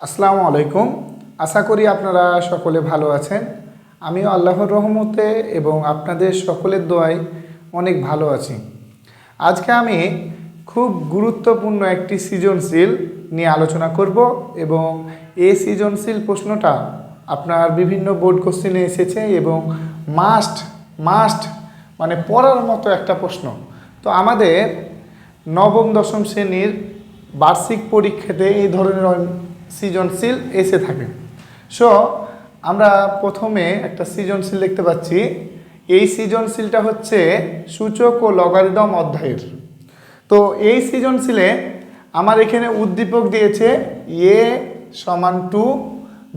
আসসালামু আলাইকুম। আশা করি আপনারা সকলে ভালো আছেন। আমিও আল্লাহর রহমতে এবং আপনাদের সকলের দোয়ায় অনেক ভালো আছি। আজকে আমি খুব গুরুত্বপূর্ণ একটি সৃজনশীল নিয়ে আলোচনা করব এবং এই সৃজনশীল প্রশ্নটা আপনার বিভিন্ন বোর্ড কোশ্চেনে এসেছে এবং মাস্ট মানে পড়ার মতো একটা প্রশ্ন। তো আমাদের নবম দশম শ্রেণীর বার্ষিক পরীক্ষাতে এই ধরনের সৃজনশীল এসে থাকে। সো আমরা প্রথমে একটা সৃজনশীল দেখতে পাচ্ছি। এই সৃজনশীলটা হচ্ছে সূচক ও লগারিদম অধ্যায়ের। তো এই সৃজনশীলে আমার এখানে উদ্দীপক দিয়েছে এ সমান 2,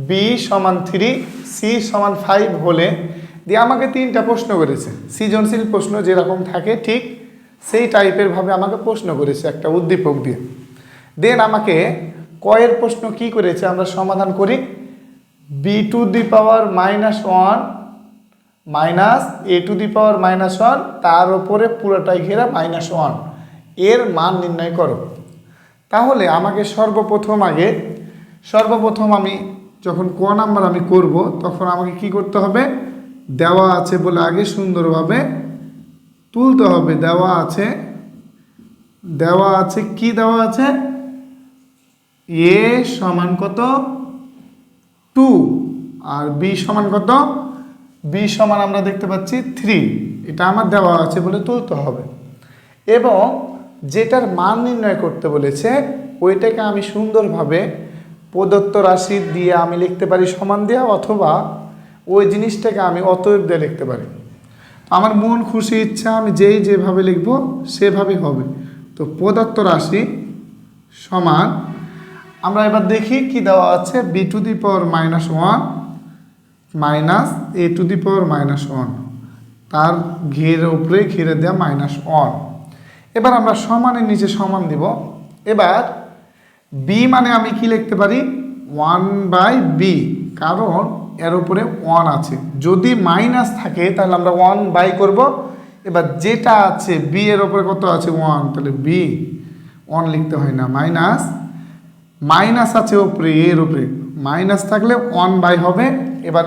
বি সমান 3, সি সমান 5 হলে দিয়ে আমাকে 3টা প্রশ্ন করেছে। সৃজনশীল প্রশ্ন যেরকম থাকে ঠিক সেই টাইপের ভাবে আমাকে প্রশ্ন করেছে একটা উদ্দীপক দিয়ে। দেন আমাকে কয়ের প্রশ্ন কি করেছে আমরা সমাধান করি। b⁻⁻1 মাইনাস a⁻⁻1 তার উপরে পুরোটাই ঘেরা -1 এর মান নির্ণয় করো। তাহলে আমাকে সর্বপ্রথম আমি যখন ক নাম্বার আমি করব তখন আমাকে কি করতে হবে, দেওয়া আছে বলে আগে সুন্দরভাবে তুলতে হবে। দেওয়া আছে কি দেওয়া আছে, এ সমান কত 2 আর বি সমান কত, বি সমান আমরা দেখতে পাচ্ছি 3। এটা আমার দেওয়া আছে বলে তুলতে হবে এবং যেটার মান নির্ণয় করতে বলেছে ওইটাকে আমি সুন্দরভাবে প্রদত্ত রাশি দিয়ে আমি লিখতে পারি সমান দেওয়া, অথবা ওই জিনিসটাকে আমি অতএব দিয়ে লিখতে পারি। আমার মন খুশি ইচ্ছা আমি যেভাবে লিখব সেভাবেই হবে। তো প্রদত্ত রাশি সমান আমরা এবার দেখি কি দেওয়া আছে, b⁻⁻1 মাইনাস a⁻⁻1 তার উপরে ঘিরে দেওয়া -1। এবার আমরা সমানের নিচে সমান দিব। এবার বি মানে আমি কি লিখতে পারি 1/b, কারণ এর উপরে 1 আছে। যদি মাইনাস থাকে তাহলে আমরা 1/, করব। এবার যেটা আছে বি এর উপরে কত আছে 1, তাহলে বি 1 লিখতে হয় না, মাইনাস আছে উপরে এর উপরে, মাইনাস থাকলে 1/, হবে। এবার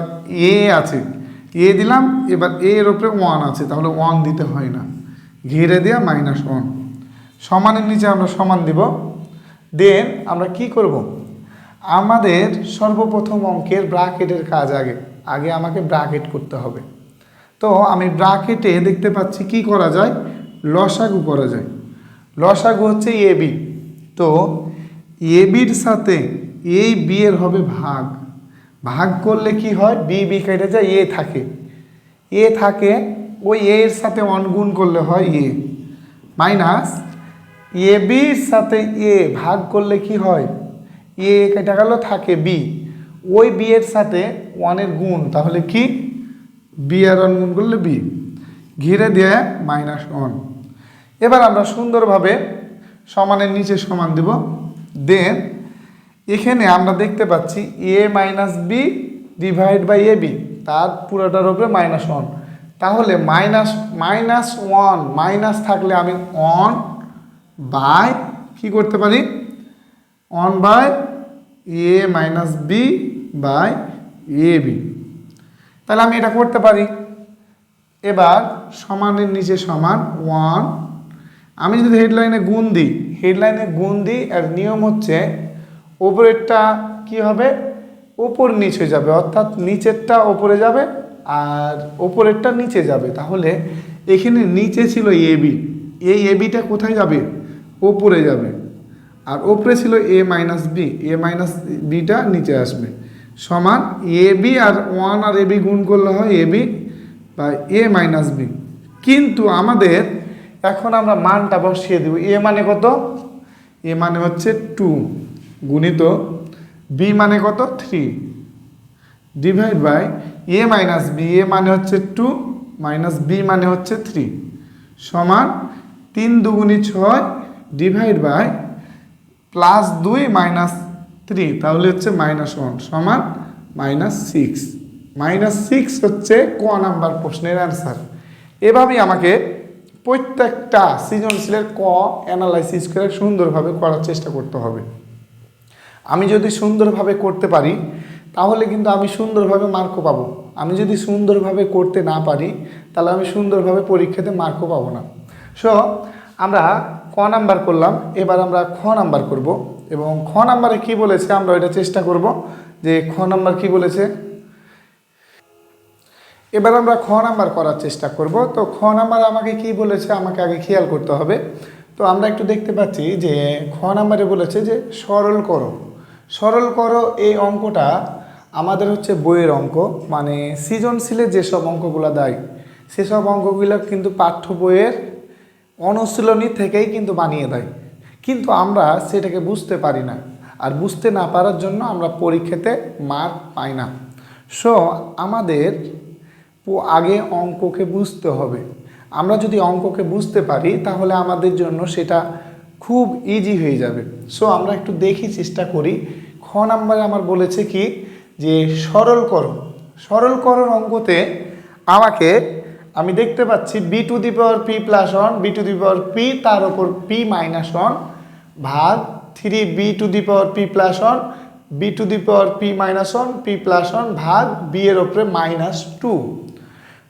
এ আছে, এ দিলাম, এবার এর উপরে 1 আছে তাহলে 1 দিতে হয় না, ঘিরে দেওয়া -1। সমানের নিচে আমরা সমান দিব। দেন আমরা কি করব, আমাদের সর্বপ্রথম অঙ্কের ব্র্যাকেটের কাজ আগে আমাকে ব্র্যাকেট করতে হবে। তো আমি ব্র্যাকেটে দেখতে পাচ্ছি কি করা যায়, লসাগু করা যায়। লসাগু হচ্ছে এবি। তো এবির সাথে এই বি এর হবে ভাগ করলে কি হয়, বি কেটে যায়, এ থাকে ওই এর সাথে 1 গুণ করলে হয় এ, মাইনাস এ বির সাথে এ ভাগ করলে কি হয়, এ কেটে গেল থাকে বি, ওই বি এর সাথে 1 এর গুণ, তাহলে কি বি আর 1 গুণ করলে বি, ঘিরে দিয়ে -1। এবার আমরা সুন্দরভাবে সমানের নিচে সমান দিব। দেন এখানে আমরা দেখতে পাচ্ছি a-b ডিভাইড বাই এবি, তার পুরোটার উপরে -1। তাহলে -1 মাইনাস থাকলে আমি 1 বাই কি করতে পারি, 1/a-b বাই এবি, তাহলে আমি এটা করতে পারি। এবার সমানের নিচে সমান 1, আমি যদি হেডলাইনে গুণ দিই আর নিয়ম হচ্ছে উপরেরটা কি হবে, উপর নিচ হয়ে যাবে, অর্থাৎ নিচেরটা উপরে যাবে আর উপরেরটা নিচে যাবে। তাহলে এখানে নিচে ছিল এবি, এই এবিটা কোথায় যাবে, উপরে যাবে, আর উপরে ছিল a-bটা নিচে আসবে, সমান এবি আর 1 আর এবি গুণ করলে হয় এবি বাই a-b। কিন্তু আমাদের এখন আমরা মানটা বসিয়ে দেব। এ মানে কত, এ মানে হচ্ছে 2 গুণিত বি মানে কত 3 ডিভাইড বাই a-b, এ মানে হচ্ছে 2 মাইনাস বি মানে হচ্ছে 3 সমান 3 × 2 = 6 ডিভাইড বাই +2 - 3, তাহলে হচ্ছে -1 সমান -6। -6 হচ্ছে ক নাম্বার প্রশ্নের অ্যান্সার। এভাবেই আমাকে প্রত্যেকটা সৃজনশীলের ক অ্যানালাইসিস করে সুন্দরভাবে করার চেষ্টা করতে হবে। আমি যদি সুন্দরভাবে করতে পারি তাহলে কিন্তু আমি সুন্দরভাবে মার্কও পাবো। আমি যদি সুন্দরভাবে করতে না পারি তাহলে আমি সুন্দরভাবে পরীক্ষাতে মার্কও পাবো না। সো আমরা ক নাম্বার করলাম, এবার আমরা খ নাম্বার করব। এবং খ নাম্বারে কি বলেছে আমরা ওইটা চেষ্টা করব যে খ নাম্বার কি বলেছে। এবার আমরা খ নাম্বার করার চেষ্টা করব। তো খ নাম্বার আমাকে কি বলেছে আমাকে আগে খেয়াল করতে হবে। তো আমরা একটু দেখতে পাচ্ছি যে খ নাম্বারে বলেছে যে সরল করো। সরল করো এই অঙ্কটা আমাদের হচ্ছে বইয়ের অঙ্ক, মানে সৃজনশীলে যেসব অঙ্কগুলো দেয় সেসব অঙ্কগুলো কিন্তু পাঠ্য বইয়ের অনুশীলনী থেকেই কিন্তু বানিয়ে দেয়, কিন্তু আমরা সেটাকে বুঝতে পারি না। আর বুঝতে না পারার জন্য আমরা পরীক্ষাতে মার্ক পাই না। সো আমাদের আগে অঙ্ককে বুঝতে হবে। আমরা যদি অঙ্ককে বুঝতে পারি তাহলে আমাদের জন্য সেটা খুব ইজি হয়ে যাবে। সো আমরা একটু দেখি, চেষ্টা করি। খ নাম্বারে আমার বলেছে কি যে সরল করো। সরল করোর অঙ্কতে আমাকে আমি দেখতে পাচ্ছি B to the power P plus one, B to the power P তার ওপর পি মাইনাস ওয়ান ভাগ 3 B to the power P plus one, B to the power P minus one, P plus one ভাগ B এর ওপরে -2।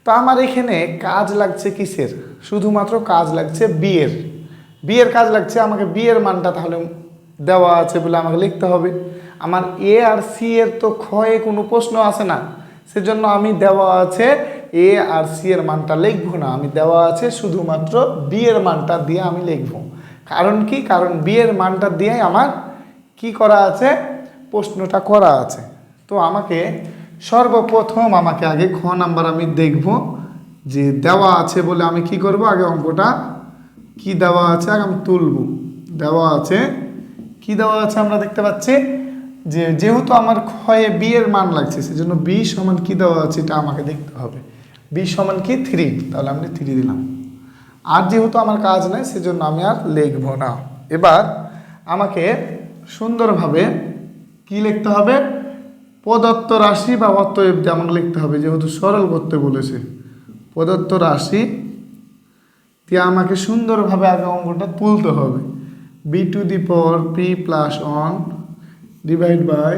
তো আমার এখানে কাজ লাগছে কিসের? শুধুমাত্র কাজ লাগছে বি এর। বি এর কাজ লাগছে আমাকে বি এর মানটা তাহলে দেওয়া আছে বলে আমাকে লিখতে হবে। আমার এ আর সি এর তো ক্ষয়ে কোনো প্রশ্ন আসে না, সেজন্য আমি দেওয়া আছে এ আর সি এর মানটা লিখবো না, আমি দেওয়া আছে শুধুমাত্র বি এর মানটা দিয়ে আমি লিখবো। কারণ কি? কারণ বি এর মানটা দিয়ে আমার কি করা আছে, প্রশ্নটা করা আছে। তো আমাকে সর্বপ্রথম আমাকে আগে খ নাম্বার আমি দেখব যে দেওয়া আছে বলে আমি কি করব, আগে অঙ্কটা কি দেওয়া আছে আগে আমি তুলব। দেওয়া আছে কি দেওয়া আছে আমরা দেখতে পাচ্ছি যে যেহেতু আমার ক্ষয়ে বি এর মান লাগছে সেজন্য বি সমান কি দেওয়া আছে এটা আমাকে দেখতে হবে। বি সমান কি 3, তাহলে আমি 3 দিলাম। আর যেহেতু আমার কাজ নাই সেজন্য আমি আর লিখব না। এবার আমাকে সুন্দরভাবে কি লিখতে হবে, প্রদত্ত রাশি বা অতএব যেমন লিখতে হবে, যেহেতু সরল করতে বলেছে। প্রদত্ত রাশি দিয়ে আমাকে সুন্দরভাবে আগে অঙ্কটা তুলতে হবে। B to the power P plus one divide by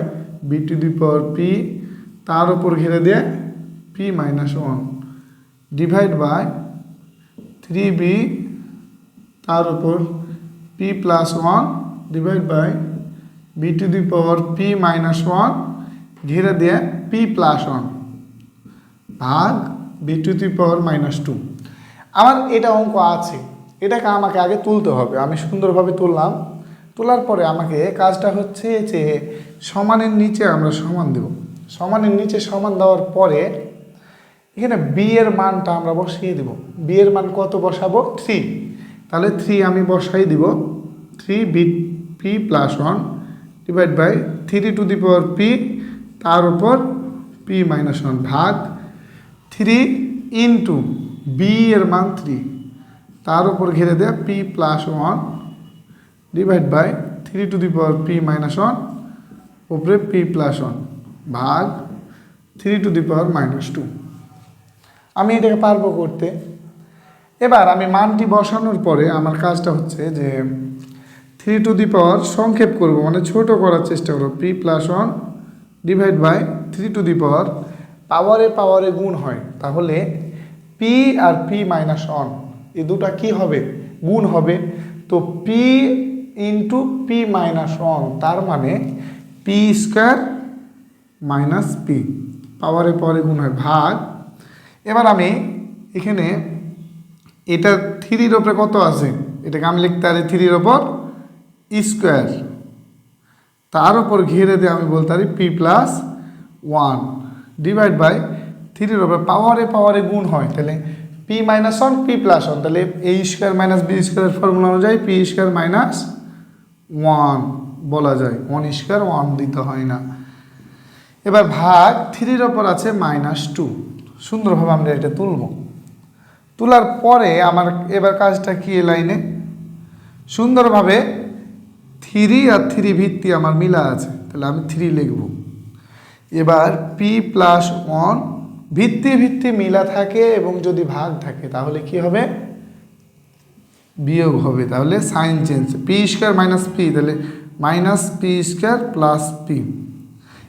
B to the power P তার উপর ঘিরে দিয়ে P minus one divide by 3b তার উপর P plus one divide by B to the power P minus one ঘিরে দিয়ে P plus one ভাগ B to the power -2। আমার এটা অঙ্ক আছে, এটাকে আমাকে আগে তুলতে হবে। আমি সুন্দরভাবে তুললাম। তোলার পরে আমাকে কাজটা হচ্ছে যে সমানের নিচে আমরা সমান দেব। সমানের নিচে সমান দেওয়ার পরে এখানে বি এর মানটা আমরা বসিয়ে দেব। বি এর মান কত বসাবো? 3। তাহলে 3 আমি বসাই দিব। 3 B P plus one divide by 3 to the power P তার উপর পি মাইনাস ওয়ান ভাগ 3 ইন্টু বি এর মান 3 তার উপর ঘিরে দেয়া P plus one divide by 3 to the power P minus one উপরে পি প্লাস ওয়ান ভাগ 3 টু দি পাওয়ার -2। আমি এটাকে পারবো করতে। এবার আমি মানটি বসানোর পরে আমার কাজটা হচ্ছে যে 3 টু দি পাওয়ার সংক্ষেপ করব, মানে ছোট করার চেষ্টা করব। P plus one divide by 3 to the power পাওয়ারে গুণ হয়, তাহলে পি আর পি মাইনাস ওয়ান এই দুটা কি হবে? গুণ হবে। তো P into P minus one তার মানে পি স্কোয়ার মাইনাস পি পাওয়ারে গুণ হয় ভাগ। এবার আমি এখানে এটা 3-র ওপরে কত আছে এটাকে আমি লিখতে পারি 3-র ওপর স্কোয়ার তার উপর ঘিরে দিয়ে আমি বলতে পারি P plus one divide by 3-র ওপরে পাওয়ারে গুণ হয়, তাহলে P minus one P plus one, তাহলে এ স্কোয়ার মাইনাস বি স্কোয়ারের ফর্মুলা অনুযায়ী পি স্কোয়ার মাইনাস ওয়ান বলা যায়। 1 স্কোয়ার 1 দিতে হয় না। এবার ভাগ 3-র ওপর আছে -2। সুন্দরভাবে আমরা এটা তুলব। তোলার পরে আমার এবার কাজটা কি, এ লাইনে সুন্দরভাবে 3 আর 3 ভিত্তি আমার মিলা আছে, তাহলে আমি 3 লিখব। এবার পি প্লাস ওয়ান ভিত্তি মিলা থাকে এবং যদি ভাগ থাকে তাহলে কি হবে? বিয়োগ হবে। তাহলে sign change, P square minus P, তাহলে minus P square plus P.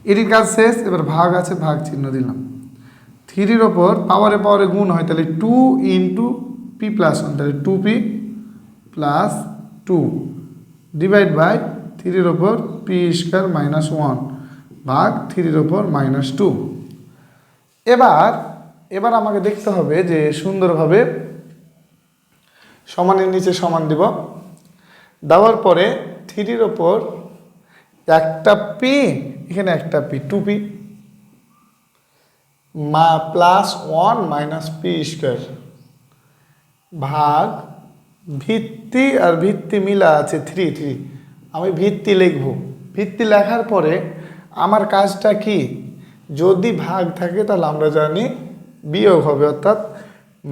এটির কাজ শেষ। এবার ভাগ আছে, ভাগ চিহ্ন দিলাম। 3-র ওপর পাওয়ারে পাওয়ারে গুণ হয়, তাহলে 2 ইন্টু পি প্লাস 1, তাহলে 2p প্লাস 2 ডিভাইড বাই 3-র ওপর পি স্কোয়ার মাইনাস 1 ভাগ 3-র ওপর মাইনাস 2। এবার আমাকে দেখতে হবে যে সুন্দরভাবে সমানের নিচে সমান দিব। দেওয়ার পরে 3-র ওপর একটা পি, এখানে একটা P, 2p plus 1 minus P square ভাগ ভিত্তি আর ভিত্তি মিলা আছে 3। আমি ভিত্তি লিখব। ভিত্তি লেখার পরে আমার কাজটা কি, যদি ভাগ থাকে তাহলে আমরা জানি বিয়োগ হবে, অর্থাৎ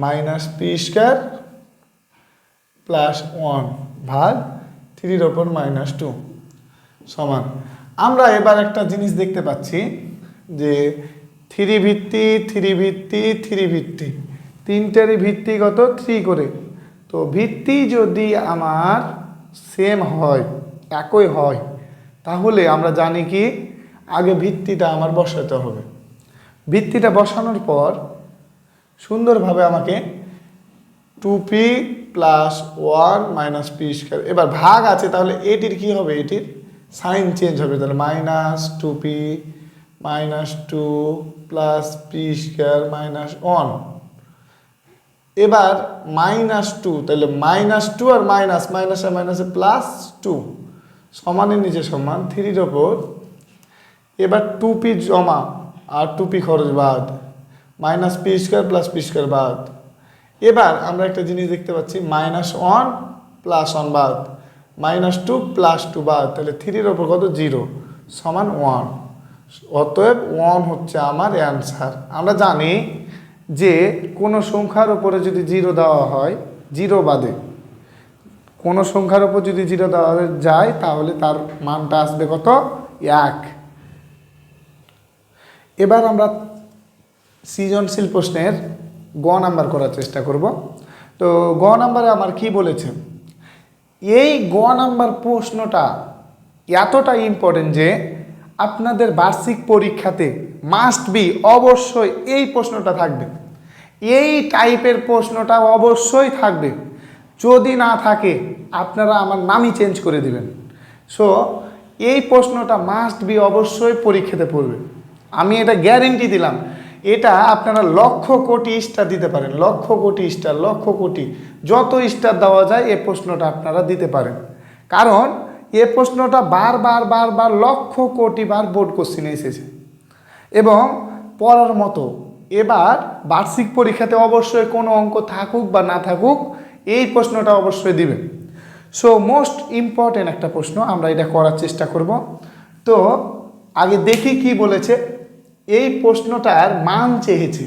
মাইনাস পি স্কোয়ার প্লাস 1 ভাগ 3-র ওপর মাইনাস 2 সমান। আমরা এবার একটা জিনিস দেখতে পাচ্ছি যে 3 ভিত্তি 3 ভিত্তি 3 ভিত্তি, তিনটারই ভিত্তি কত 3 করে। তো ভিত্তি যদি আমার সেম হয়, একই হয়, তাহলে আমরা জানি কি আগে ভিত্তিটা আমার বসাতে হবে। ভিত্তিটা বসানোর পর সুন্দরভাবে আমাকে 2p plus 1 minus P square, এবার ভাগ আছে তাহলে এটির কি হবে, এটির সাইন চেঞ্জ হবে, তাহলে minus 2p minus 2 plus P square minus 1। এবার মাইনাস 2, তাহলে মাইনাস 2 আর মাইনাসে মাইনাসে প্লাস 2 সমানের নিচে সমান 3-র ওপর এবার 2p জমা আর 2p খরচ বাদ minus P square plus P square বাদ। এবার আমরা একটা জিনিস দেখতে পাচ্ছি, মাইনাস 1 প্লাস 1 বাদ মাইনাস 2 প্লাস 2 বাদ, তাহলে 3-র ওপর কত 0 সমান 1। অতএব 1 হচ্ছে আমার অ্যান্সার। আমরা জানি যে কোনো সংখ্যার উপরে যদি 0 দেওয়া হয়, 0 বাদে কোনো সংখ্যার উপর যদি 0 দেওয়া যায় তাহলে তার মানটা আসবে কত 1। এবার আমরা সৃজনশীল প্রশ্নের গ নাম্বার করার চেষ্টা করব। তো গ নাম্বারে আমার কি বলেছে, এই গ নাম্বার প্রশ্নটা এতটা ইম্পর্টেন্ট যে আপনাদের বার্ষিক পরীক্ষাতে মাস্ট বি অবশ্যই এই প্রশ্নটা থাকবে, এই টাইপের প্রশ্নটা অবশ্যই থাকবে। যদি না থাকে আপনারা আমার নামই চেঞ্জ করে দিবেন। সো এই প্রশ্নটা মাস্ট বি অবশ্যই পরীক্ষাতে পড়বে, আমি এটা গ্যারেন্টি দিলাম। এটা আপনারা লক্ষ কোটি স্টার দিতে পারেন, লক্ষ কোটি স্টার, লক্ষ কোটি যত স্টার দেওয়া যায় এই প্রশ্নটা আপনারা দিতে পারেন, কারণ এই প্রশ্নটা বারবার লক্ষ কোটি বার বোর্ড কোশ্চেনে এসেছে এবং পড়ার মতো। এবার বার্ষিক পরীক্ষাতে অবশ্যই কোনো অঙ্ক থাকুক বা না থাকুক এই প্রশ্নটা অবশ্যই দিবেন। সো মোস্ট ইম্পর্টেন্ট একটা প্রশ্ন, আমরা এটা করার চেষ্টা করব। তো আগে দেখি কি বলেছে। এই প্রশ্নটার মান চেয়েছে,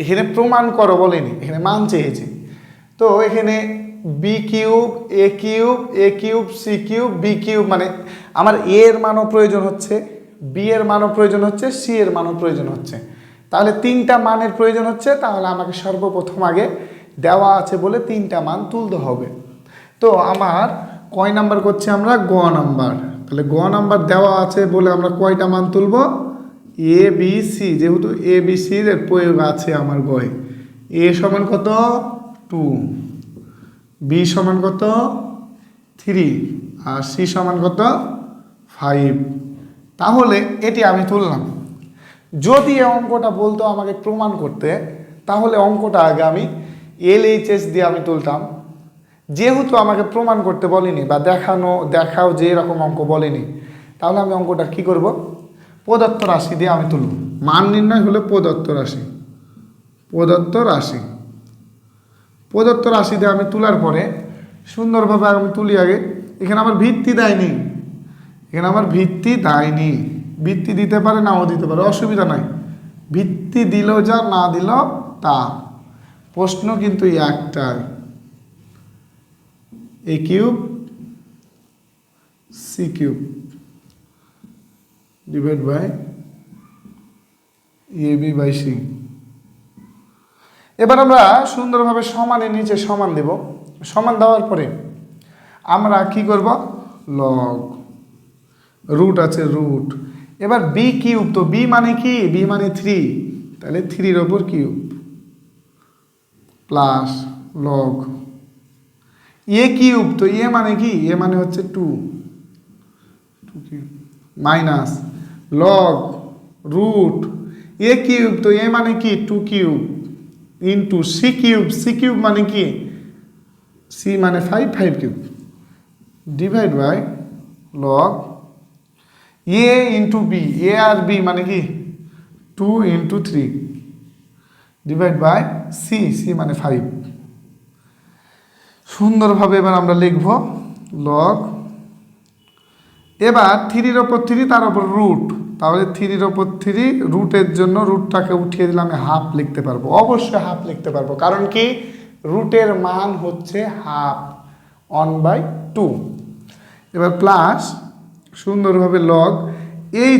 এখানে প্রমাণ করো বলেনি, এখানে মান চেয়েছে। তো এখানে B cube A cube A cube C cube B cube, মানে আমার এ এর মানও প্রয়োজন হচ্ছে, বি এর মানও প্রয়োজন হচ্ছে, সি এর মানও প্রয়োজন হচ্ছে, তাহলে 3টা মানের প্রয়োজন হচ্ছে। তাহলে আমাকে সর্বপ্রথম আগে দেওয়া আছে বলে 3টা মান তুলতে হবে। তো আমার কয় নাম্বার করছি আমরা, গ নাম্বার। তাহলে গ নাম্বার দেওয়া আছে বলে আমরা কয়টা মান তুলব, এ বি সি, যেহেতু এ বি সির প্রয়োগ আছে আমার গয়ে। এ সমান কত 2, বি সমান কত 3 আর সি সমান কত 5। তাহলে এটি আমি তুললাম। যদি এই অঙ্কটা বলতো আমাকে প্রমাণ করতে, তাহলে অঙ্কটা আগে আমি LHS দিয়ে আমি তুলতাম। যেহেতু আমাকে প্রমাণ করতে বলেনি বা দেখাও যে এরকম অঙ্ক বলেনি, তাহলে আমি অঙ্কটা কি করব, প্রদত্ত রাশি দিয়ে আমি তুলব। মান নির্ণয় হলে প্রদত্ত রাশি, প্রদত্ত রাশি দিয়ে আমি তোলার পরে সুন্দরভাবে আমি তুলি। আগে এখানে আমার ভিত্তি দেয়নি, ভিত্তি দিতে পারে নাও দিতে পারে, অসুবিধা নাই। ভিত্তি দিল যা, না দিল তা, প্রশ্ন কিন্তু একটাই, A cube C cube divide by A B by C. এবার আমরা সুন্দরভাবে সমানের নিচে সমান দেব। সমান দেওয়ার পরে আমরা কি করব, লগ রুট আছে রুট। এবার বি কিউব, তো বি মানে কি, বি মানে 3, তাহলে 3-র ওপর cube plus log A cube, তো এ মানে কি, এ মানে হচ্ছে 2 cube minus log root A cube, তো এ মানে কি 2 cube into C cube, C cube মানে কি, সি মানে 5, 5 cube divide by log A into B, A আর বি মানে কি 2 into 3 divide by C, C মানে 5। সুন্দরভাবে এবার আমরা লিখব লগ, এবার 3-র ওপর 3 তার ওপর রুট, তাহলে 3-র ওপর 3 রুটের জন্য রুটটাকে উঠিয়ে দিলে আমি হাফ লিখতে পারবো, অবশ্যই হাফ লিখতে পারবো, কারণ কি রুটের মান হচ্ছে হাফ 1/2। এবার প্লাস সুন্দরভাবে লগ এই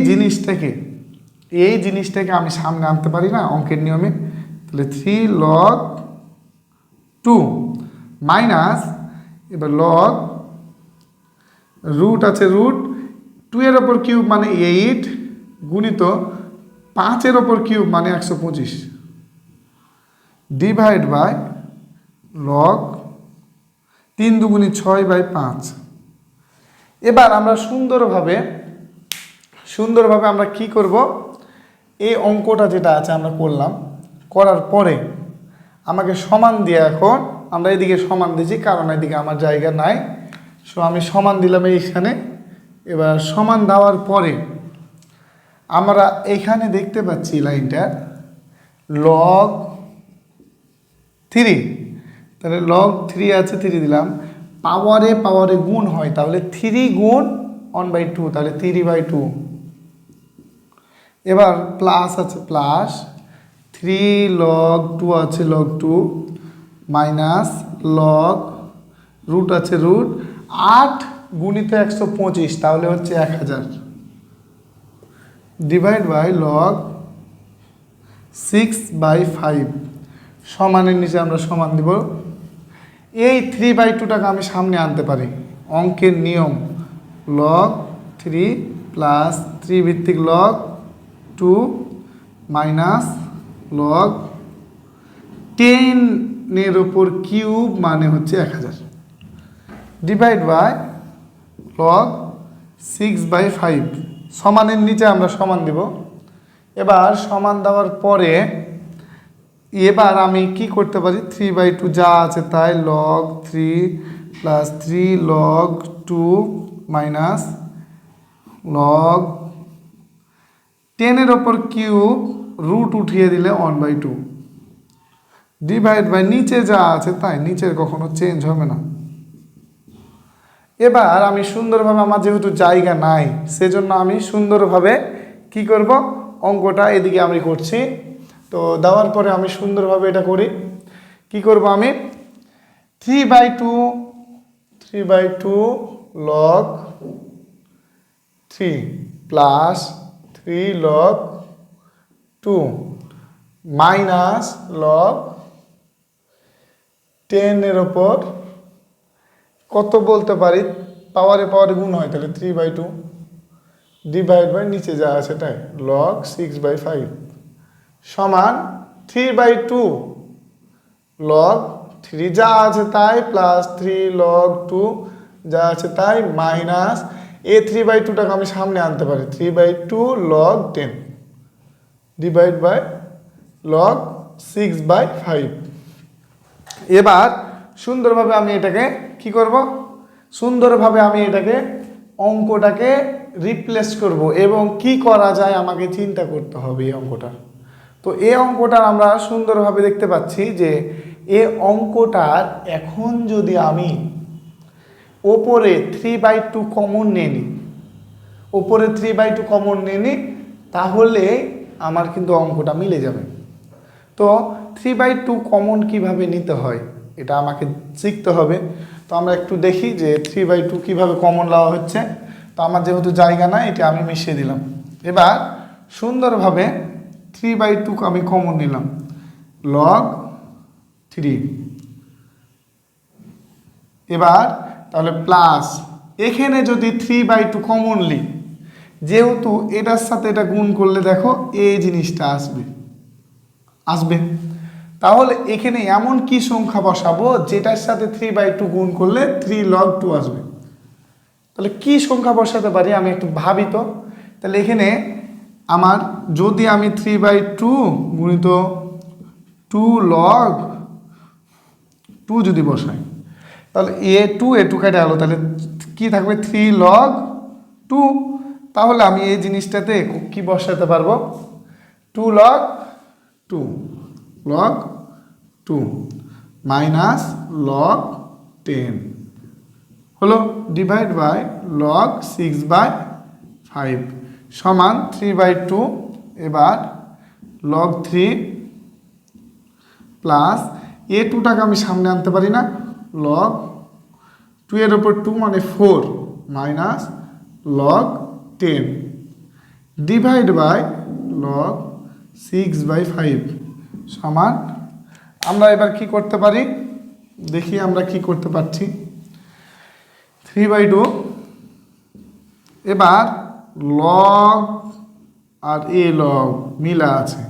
জিনিসটাকে আমি সামনে আনতে পারি না অঙ্কের নিয়মে, তাহলে 3 log 2 মাইনাস, এবার লগ রুট আছে রুট 2-এর ওপর কিউব মানে 8 গুণিত 5-এর ওপর কিউব মানে 125 ডিভাইড বাই লগ 3 দুগুণি 6/5। এবার আমরা সুন্দরভাবে আমরা কি করব, এই অঙ্কটা যেটা আছে আমরা করলাম, করার পরে আমাকে সমান দিয়ে, এখন আমরা এদিকে সমান দিয়েছি কারণ এদিকে আমার জায়গা নাই, সো আমি সমান দিলাম এইখানে। এবার সমান দেওয়ার পরে আমরা এখানে দেখতে পাচ্ছি লাইনটা লগ 3, তাহলে লগ 3 আছে 3 দিলাম, পাওয়ারে গুণ হয়, তাহলে 3 গুণ 1/2 তাহলে 3/2। এবার প্লাস আছে প্লাস 3 log 2 আছে log 2 মাইনাস লগ রুট আছে রুট 8 গুণিত 125 তাহলে হচ্ছে 1000 ডিভাইড বাই লগ 6/5 সমানের নিচে আমরা সমান দিব। এই 3/2টাকে আমি সামনে আনতে পারি, অঙ্কের নিয়ম লগ 3 প্লাস 3 ভিত্তিক লগ 2 মাইনাস লগ 10-এর ওপর কিউব মানে হচ্ছে 1000 ডিভাইড বাই লগ 6/5 সমানের নিচে আমরা সমান দিব। এবার সমান দেওয়ার পরে এবার আমি কি করতে পারি, 3/2 যা আছে তাই log 3 plus 3 log 2 minus log 10-এর ওপর কিউব রুট উঠিয়ে দিলে 1/2 ডিভাইড বাই নিচে যা আছে তাই, নিচের কখনো চেঞ্জ হবে না। এবার আমি সুন্দরভাবে, আমার যেহেতু জায়গা নাই সেজন্য আমি সুন্দরভাবে কি করব, অঙ্কটা এদিকে আমি করছি, তো দেওয়ার পরে আমি সুন্দরভাবে এটা করি। কি করব আমি 3/2 log 3 plus 3 log 2 minus log 10-এর ওপর কত বলতে পারি, পাওয়ারে গুণ হয় তাহলে 3/2 ডিভাইড বাই নিচে যা আছে তাই লগ 6/5 সমান 3/2 লগ 3 যা আছে তাই প্লাস 3 log 2 যা আছে তাই মাইনাস এই 3/2টাকে আমি সামনে আনতে পারি 3/2 log 10 ডিভাইড বাই লগ 6/5। এবার সুন্দরভাবে আমি এটাকে কি করব, সুন্দরভাবে আমি এটাকে অঙ্কটাকে রিপ্লেস করব এবং কি করা যায় আমাকে চিন্তা করতে হবে এই অঙ্কটা। তো এই অঙ্কটার আমরা সুন্দরভাবে দেখতে পাচ্ছি যে এই অঙ্কটার এখন যদি আমি ওপরে 3/2 কমন নিয়ে নিই, ওপরে 3/2 কমন নিয়ে নিই, তাহলে আমার কিন্তু অঙ্কটা মিলে যাবে। তো 3/2 কমন কিভাবে নিতে হয় এটা আমাকে শিখতে হবে। তো আমরা একটু দেখি যে 3/2 কিভাবে কমন নেওয়া হচ্ছে। তো আমার যেহেতু জায়গা নাই এটা আমি মিশিয়ে দিলাম। এবার সুন্দরভাবে 3/2 আমি কমন নিলাম লগ 3, এবার তাহলে প্লাস এখানে যদি 3/2 কমন নিই যেহেতু এটার সাথে এটা গুণ করলে দেখো এই জিনিসটা আসবে। তাহলে এখানে এমন কি সংখ্যা বসাবো যেটার সাথে 3/2 গুণ করলে 3 log 2 আসবে। তাহলে কি সংখ্যা বসাতে পারি আমি একটু ভাবি তো। তাহলে এখানে আমার যদি আমি 3/2 গুণিত 2 log 2 যদি বসাই, তাহলে a2 কেটে গেল, তাহলে কি থাকবে 3 log 2। তাহলে আমি এই জিনিসটাতে কি বসাতে পারবো 2 log 2 মাইনাস log 10 হলো ডিভাইড বাই log 6/5 সমান 3/2। এবার log 3 প্লাস a2টাকে আমি সামনে আনতে পারি না, log 2 এর উপর 2 মানে 4 minus log 10 divide by log 6/5 সমান, আমরা এবার কি করতে পারি দেখি আমরা কি করতে পারছি। 3/2 এবার log আর এ log মিলা আছে,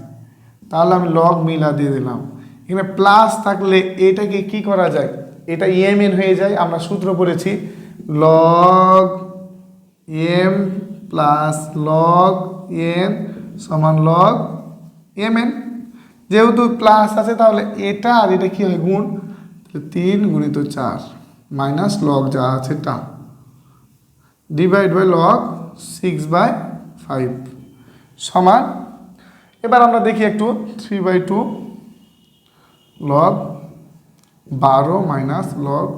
তাহলে আমি log মিলা দিয়ে দিলাম। এখানে প্লাস থাকলে এটাকে কি করা যায়, এটা mn হয়ে যায়। আমরা সূত্র পড়েছি log m plus log n সমান log mn। যেহেতু প্লাস আছে তাহলে এটা আর এটা কি হয় গুণ, 3 গুণিত 4 মাইনাস log যা আছে টা ডিভাইড বাই log 6/5 সমান। এবার আমরা দেখি একটু 3/2 log 12 মাইনাস log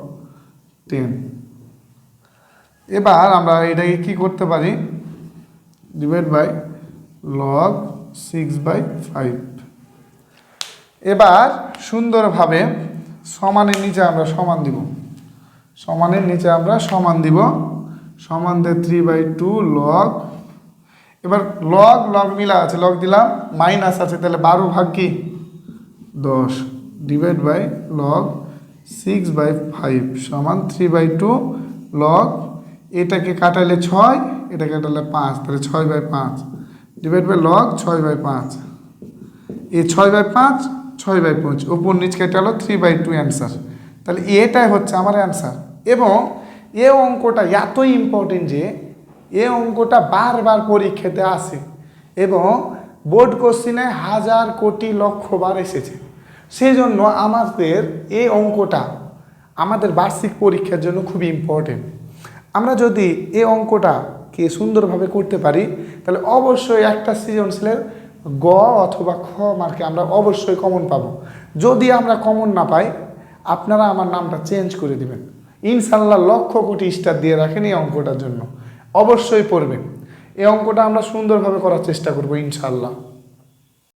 10। এবার আমরা এটাকে কি করতে পারি ডিভাইড বাই log 6/5। এবার সুন্দরভাবে সমানের নিচে আমরা সমান দিব, সমানের নিচে আমরা সমান দিব, সমান দিয়ে 3/2 log। এবার log মিলা আছে, log দিলাম, মাইনাস আছে, তাহলে 12 ভাগ কি 10 ডিভাইড বাই log 6/5 সমান 3/2 log। এটাকে কাটাইলে 6, এটা কাটালে 5, তাহলে 6/5 ডিভাইড বাই log 6/5। এই 6/5 6/5 উপর নিচ কেটে গেল 3/2 অ্যান্সার। তাহলে এটাই হচ্ছে আমার অ্যান্সার। এবং এ অঙ্কটা এতই ইম্পর্টেন্ট যে এ অঙ্কটা বারবার পরীক্ষাতে আসে এবং বোর্ড কোশ্চিনে হাজার কোটি লক্ষ বার এসেছে। সেই জন্য আমাদের এই অঙ্কটা আমাদের বার্ষিক পরীক্ষার জন্য খুবই ইম্পর্টেন্ট। আমরা যদি এই অঙ্কটাকে সুন্দরভাবে করতে পারি তাহলে অবশ্যই একটা সৃজনশীলের গ অথবা খ মার্কে আমরা অবশ্যই কমন পাবো। যদি আমরা কমন না পাই আপনারা আমার নামটা চেঞ্জ করে দিবেন। ইনশাল্লাহ লক্ষ কোটি স্টার দিয়ে রাখেন এই অঙ্কটার জন্য, অবশ্যই পড়বেন। এই অঙ্কটা আমরা সুন্দরভাবে করার চেষ্টা করবো ইনশাল্লাহ।